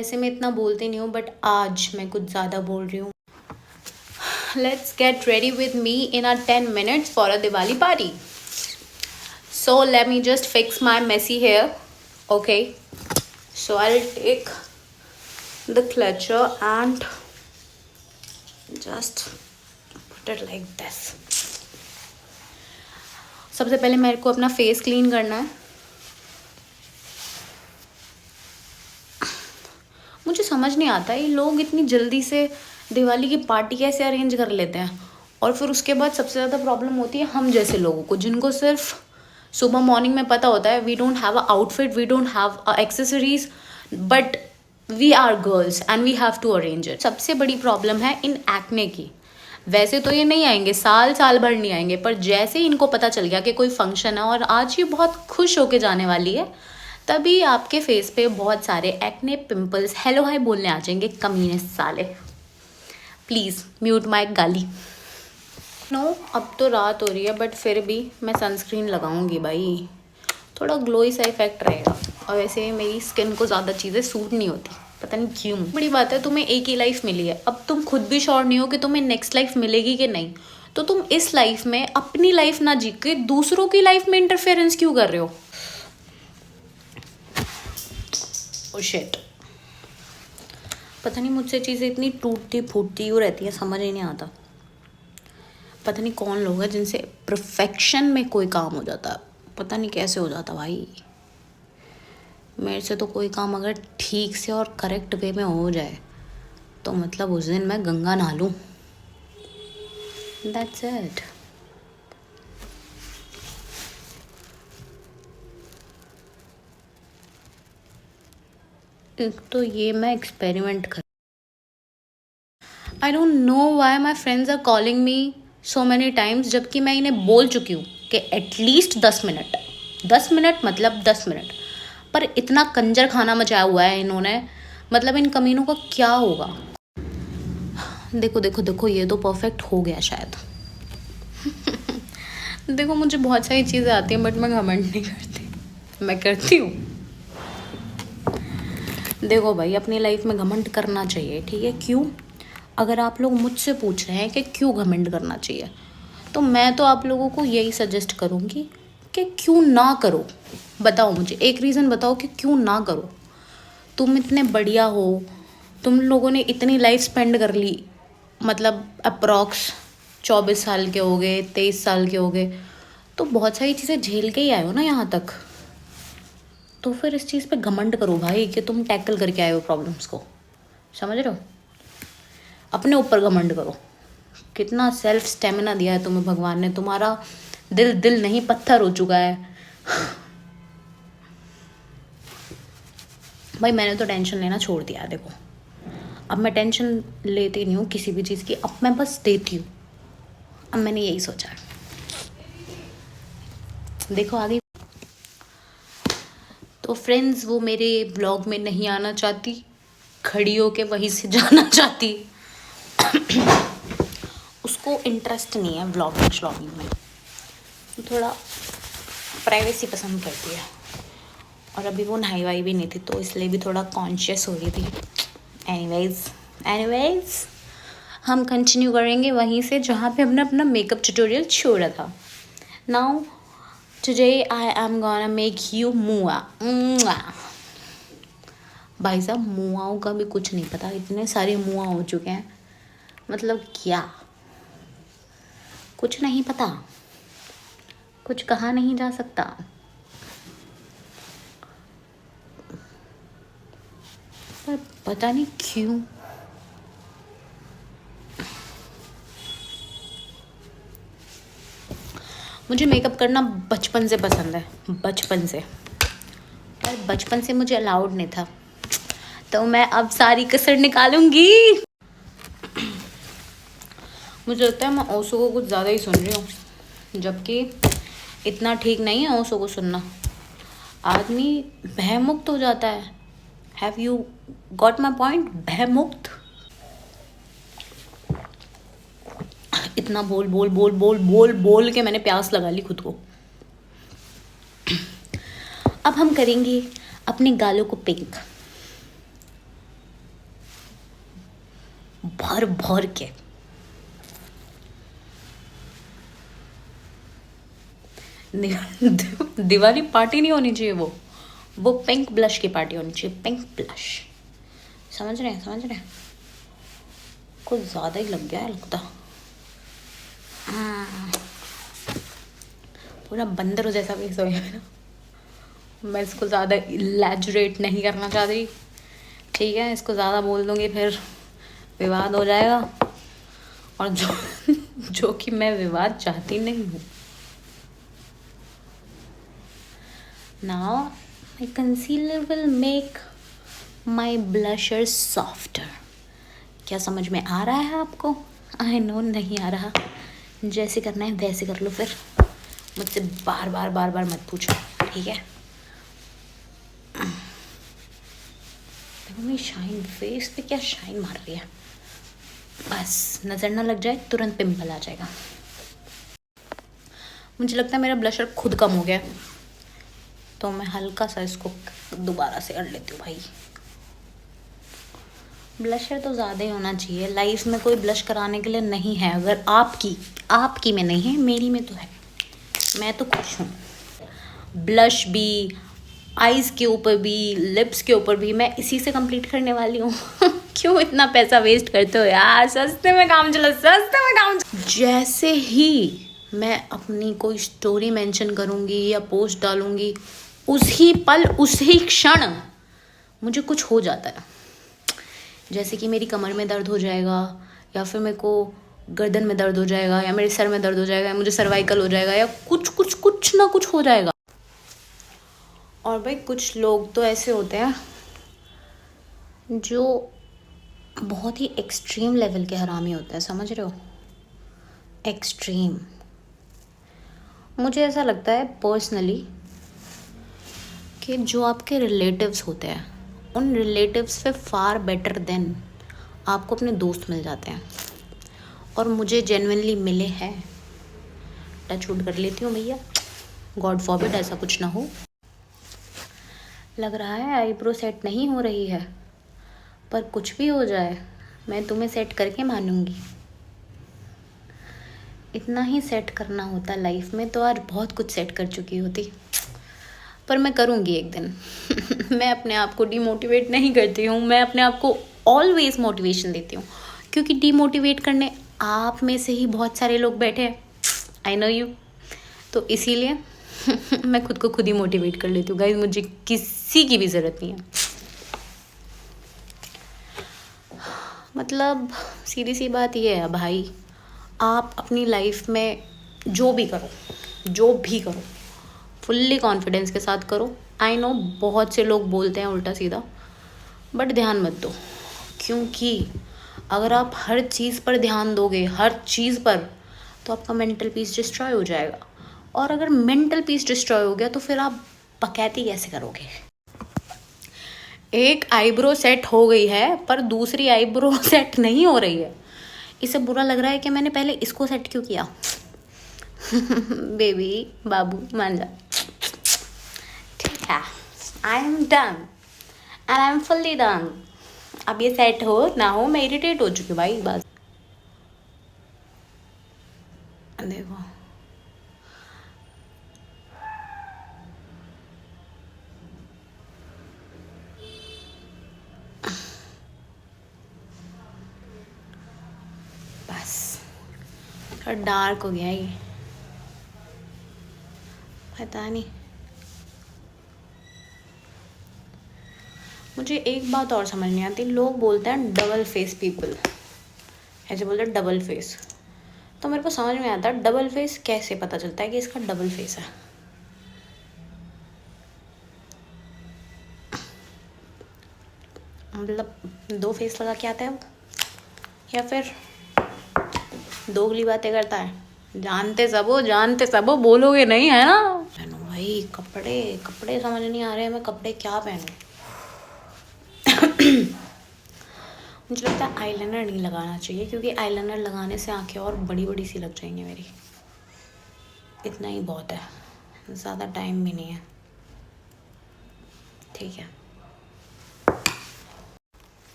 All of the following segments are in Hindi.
वैसे मैं इतना बोलती नहीं हूँ, बट आज मैं कुछ ज़्यादा बोल रही हूँ. Let's get ready with me in our 10 minutes for a Diwali party. So let me just fix my messy hair. Okay. So I'll take the clutcher and just put it like this. सबसे पहले मेरे को अपना फेस क्लीन करना है. मुझे समझ नहीं आता ये लोग इतनी जल्दी से दिवाली की पार्टी कैसे अरेंज कर लेते हैं, और फिर उसके बाद सबसे ज़्यादा प्रॉब्लम होती है हम जैसे लोगों को, जिनको सिर्फ सुबह मॉर्निंग में पता होता है we don't have a outfit, we don't have a accessories, but we are girls and we have to arrange it. सबसे बड़ी प्रॉब्लम है इन एक्ने की. वैसे तो ये नहीं आएंगे, साल भर नहीं आएंगे, पर जैसे ही इनको पता चल गया कि कोई फंक्शन है और आज ये बहुत खुश होके जाने वाली है, तभी आपके फेस पे बहुत सारे एक्ने, पिंपल्स, हेलो हाय बोलने आ जाएंगे. कमीने साले. प्लीज़ म्यूट माय गाली. नो, अब तो रात हो रही है, बट फिर भी मैं सनस्क्रीन लगाऊंगी भाई. थोड़ा ग्लोई सा इफेक्ट रहेगा. और वैसे मेरी स्किन को ज़्यादा चीज़ें सूट नहीं होती, पता नहीं क्यों. बड़ी बात है, तुम्हें एक ही लाइफ मिली है. अब तुम खुद भी श्योर नहीं हो कि तुम्हें नेक्स्ट लाइफ मिलेगी कि नहीं, तो तुम इस लाइफ में अपनी लाइफ ना जी के दूसरों की लाइफ में इंटरफेरेंस क्यों कर रहे हो? Oh shit. पता नहीं मुझसे चीज़ें इतनी टूटती फूटती क्यों रहती है, समझ ही नहीं आता. पता नहीं कौन लोग हैं जिनसे परफेक्शन में कोई काम हो जाता है. पता नहीं कैसे हो जाता भाई. मेरे से तो कोई काम अगर ठीक से और करेक्ट वे में हो जाए तो मतलब उस दिन मैं गंगा नहा लूँ. That's it. एक तो ये मैं एक्सपेरिमेंट कर. I don't know why my friends are calling me so many times, जबकि मैं इन्हें बोल चुकी हूँ कि एटलीस्ट 10 मिनट, 10 मिनट मतलब 10 मिनट. पर इतना कंजर खाना मचाया हुआ है इन्होंने, मतलब इन कमीनों का क्या होगा. देखो देखो देखो, ये तो परफेक्ट हो गया शायद. देखो मुझे बहुत सारी चीज़ें आती हैं, बट मैं घमंड नहीं करती. मैं करती हूँ. देखो भाई, अपनी लाइफ में घमंड करना चाहिए, ठीक है. क्यों? अगर आप लोग मुझसे पूछ रहे हैं कि क्यों घमंड करना चाहिए, तो मैं तो आप लोगों को यही सजेस्ट करूँगी कि क्यों ना करो. बताओ मुझे एक रीज़न बताओ कि क्यों ना करो. तुम इतने बढ़िया हो, तुम लोगों ने इतनी लाइफ स्पेंड कर ली, मतलब अप्रॉक्स 24 साल के हो गए, 23 साल के हो गए, तो बहुत सारी चीज़ें झेल के ही आए हो ना यहाँ तक. तो फिर इस चीज़ पे घमंड करो भाई कि तुम टैकल करके आए हो प्रॉब्लम्स को. समझ रहे हो? अपने ऊपर घमंड करो. कितना सेल्फ स्टेमिना दिया है तुम्हें भगवान ने. तुम्हारा दिल नहीं पत्थर हो चुका है. भाई मैंने तो टेंशन लेना छोड़ दिया. देखो अब मैं टेंशन लेती नहीं हूँ किसी भी चीज़ की, अब मैं बस देती हूँ. अब मैंने यही सोचा. देखो आगे. तो फ्रेंड्स, वो मेरे ब्लॉग में नहीं आना चाहती, खड़ी होके वहीं से जाना चाहती. उसको इंटरेस्ट नहीं है व्लॉगिंग में. थोड़ा प्राइवेसी पसंद करती है. और अभी वो नहाई वाई भी नहीं थी, तो इसलिए भी थोड़ा कॉन्शियस हो रही थी. एनीवेज हम कंटिन्यू करेंगे वहीं से जहाँ पे हमने अपना मेकअप ट्यूटोरियल छोड़ा था. Now today I am gonna make you मुआ. भाई साहब, मुआओं का भी कुछ नहीं पता. इतने सारे मुआ हो चुके हैं, मतलब क्या, कुछ नहीं पता, कुछ कहा नहीं जा सकता. पर पता नहीं क्यों मुझे मेकअप करना बचपन से पसंद है. बचपन से. पर बचपन से मुझे अलाउड नहीं था, तो मैं अब सारी कसर निकालूंगी. मुझे लगता है मैं ओशो को कुछ ज़्यादा ही सुन रही हूँ, जबकि इतना ठीक नहीं है ओशो को सुनना. आदमी भयमुक्त हो जाता है. Have you got my point? भयमुक्त. इतना बोल बोल बोल बोल बोल बोल के मैंने प्यास लगा ली खुद को. अब हम करेंगे अपने गालों को पिंक. भर भर के। दिवाली पार्टी नहीं होनी चाहिए, वो पिंक ब्लश की पार्टी होनी चाहिए, पिंक ब्लश। समझ रहे हैं? कुछ ज़्यादा ही लग गया है लगता। पूरा बंदर जैसा फेस हो गया ना। मैं इसको ज़्यादा इलैजरेट नहीं करना चाहती, ठीक है? इसको ज़्यादा बोल दूँगी फिर विवाद हो जाएगा, और जो कि मैं विवाद चाहती नहीं हूँ। Now my concealer will make my blusher softer. क्या समझ में आ रहा है आपको? I know नहीं आ रहा। जैसे करना है वैसे कर लो, फिर मुझसे बार बार मत पूछो, ठीक है? मेरी शाइन फेस पे क्या शाइन मार रही है, बस नज़र ना लग जाए तुरंत पिंपल आ जाएगा। मुझे लगता है मेरा ब्लशर खुद कम हो गया, तो मैं हल्का सा इसको दोबारा से कर लेती हूँ भाई। ब्लशर तो ज़्यादा ही होना चाहिए लाइफ में, कोई ब्लश कराने के लिए नहीं है। अगर आपकी में नहीं है, मेरी में तो है, मैं तो खुश हूँ। ब्लश भी, आईज़ के ऊपर भी, लिप्स के ऊपर भी मैं इसी से कंप्लीट करने वाली हूँ। क्यों इतना पैसा वेस्ट करते हो यार? सस्ते में काम चलो। जैसे ही मैं अपनी कोई स्टोरी मेंशन करूँगी या पोस्ट डालूँगी, उसी पल उसी क्षण मुझे कुछ हो जाता है। जैसे कि मेरी कमर में दर्द हो जाएगा, या फिर मेरे को गर्दन में दर्द हो जाएगा, या मेरे सर में दर्द हो जाएगा, या मुझे सर्वाइकल हो जाएगा, या कुछ ना कुछ हो जाएगा। और भाई कुछ लोग तो ऐसे होते हैं जो बहुत ही एक्सट्रीम लेवल के हरामी होते हैं, समझ रहे हो? एक्सट्रीम। मुझे ऐसा लगता है पर्सनली कि जो आपके रिलेटिव्स होते हैं, उन रिलेटिव्स से फार बेटर देन आपको अपने दोस्त मिल जाते हैं। और मुझे जेन्युइनली मिले हैं, टच वुड कर लेती हूँ भैया, गॉड फॉरबिड ऐसा कुछ ना हो। लग रहा है आईब्रो सेट नहीं हो रही है, पर कुछ भी हो जाए मैं तुम्हें सेट करके मानूंगी। इतना ही सेट करना होता लाइफ में तो आज बहुत कुछ सेट कर चुकी होती, पर मैं करूँगी एक दिन। मैं अपने आप को डीमोटिवेट नहीं करती हूँ, मैं अपने आप को ऑलवेज मोटिवेशन देती हूँ, क्योंकि डीमोटिवेट करने आप में से ही बहुत सारे लोग बैठे हैं, आई नो यू। तो इसीलिए मैं खुद को खुद ही मोटिवेट कर लेती हूँ गाइस, मुझे किसी की भी ज़रूरत नहीं है। मतलब सीधी सी बात ये है भाई, आप अपनी लाइफ में जो भी करो फुल्ली कॉन्फिडेंस के साथ करो। आई नो बहुत से लोग बोलते हैं उल्टा सीधा, बट ध्यान मत दो, क्योंकि अगर आप हर चीज़ पर ध्यान दोगे, हर चीज़ पर, तो आपका मेंटल पीस डिस्ट्रॉय हो जाएगा। और अगर मेंटल पीस डिस्ट्रॉय हो गया तो फिर आप बकैती कैसे करोगे? एक आईब्रो सेट हो गई है पर दूसरी आईब्रो सेट नहीं हो रही है, इसे बुरा लग रहा है कि मैंने पहले इसको सेट क्यों किया। बेबी बाबू मान जा, ठीक है? I am done and I am fully done. अब ये सेट हो ना हो, मैं इरिटेट हो चुकी हूँ भाई, बस। देखो बस थोड़ा डार्क हो गया ये, पता नहीं। मुझे एक बात और समझ नहीं आती, लोग बोलते हैं डबल फेस पीपल, ऐसे बोलते हैं डबल फेस, तो मेरे को समझ में आता डबल फेस कैसे पता चलता है कि इसका डबल फेस है? मतलब दो फेस लगा के आता है वो, या फिर दोगली बातें करता है? जानते सबो बोलोगे नहीं, है ना? पहनो भाई कपड़े समझ नहीं आ रहे हैं, मैं कपड़े क्या पहनूं? मुझे लगता है आईलाइनर नहीं लगाना चाहिए, क्योंकि आईलाइनर लगाने से आंखें और बड़ी बड़ी सी लग जाएंगी मेरी। इतना ही बहुत है, ज़्यादा टाइम भी नहीं है, ठीक है?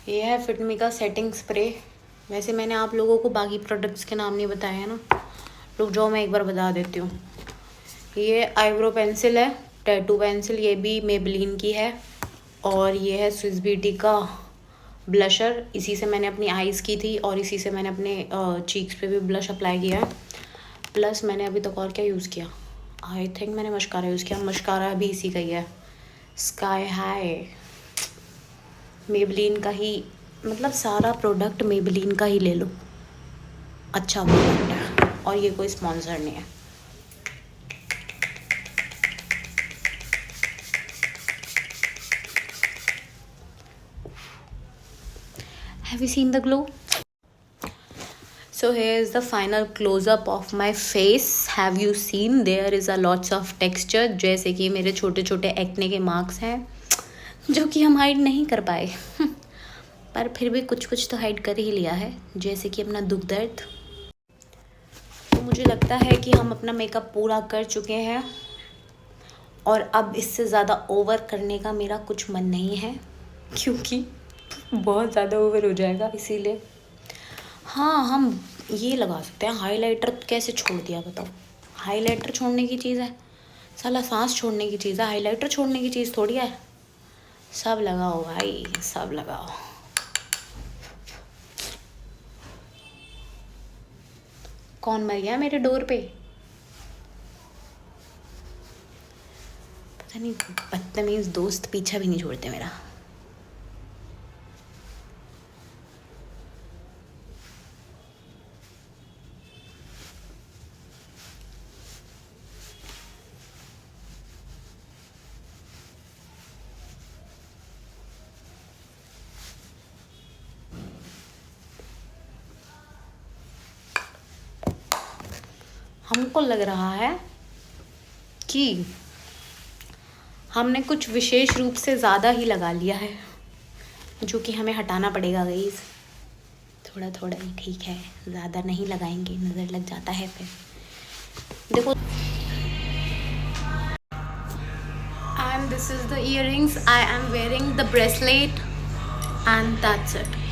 ये है फिटमी का सेटिंग स्प्रे। वैसे मैंने आप लोगों को बाकी प्रोडक्ट्स के नाम नहीं बताए हैं ना, रुक जाओ मैं एक बार बता देती हूँ। ये आईब्रो पेंसिल है, टैटू पेंसिल, ये भी मेबलिन की है। और ये है स्विस ब्यूटी का ब्लशर, इसी से मैंने अपनी आईज़ की थी और इसी से मैंने अपने चीक्स पे भी ब्लश अप्लाई किया है। प्लस मैंने अभी तक और क्या यूज़ किया, आई थिंक मैंने मस्कारा यूज़ किया, मस्कारा भी इसी का ही है, स्काई हाई। मेबलिन का ही, मतलब सारा प्रोडक्ट मेबलिन का ही ले लो, अच्छा प्रोडक्ट है और ये कोई स्पॉन्सर नहीं है। Have you seen the glow? So here is the final close up of my face. Have you seen? There is a lots of texture. जैसे कि मेरे छोटे छोटे एक्ने के मार्क्स हैं जो कि हम हाइड नहीं कर पाए पर फिर भी कुछ कुछ तो हाइड कर ही लिया है, जैसे कि अपना दुख दर्द। तो मुझे लगता है कि हम अपना मेकअप पूरा कर चुके हैं और अब इससे ज़्यादा ओवर करने का मेरा कुछ मन नहीं है, क्योंकि बहुत ज़्यादा ओवर हो जाएगा। इसीलिए हाँ, हम ये लगा सकते हैं हाइलाइटर। कैसे छोड़ दिया बताओ? हाइलाइटर छोड़ने की चीज़ है साला, सांस छोड़ने की चीज़ है, हाइलाइटर छोड़ने की चीज़ थोड़ी है। सब लगाओ भाई, सब लगाओ। कौन मर गया मेरे डोर पे? पता नहीं, बदतमीज़ दोस्त पीछा भी नहीं छोड़ते मेरा। हमको लग रहा है कि हमने कुछ विशेष रूप से ज़्यादा ही लगा लिया है, जो कि हमें हटाना पड़ेगा गाइस। थोड़ा थोड़ा ही ठीक है, ज़्यादा नहीं लगाएंगे, नज़र लग जाता है फिर। देखो, and this is the earrings I am wearing, the bracelet, and that's it.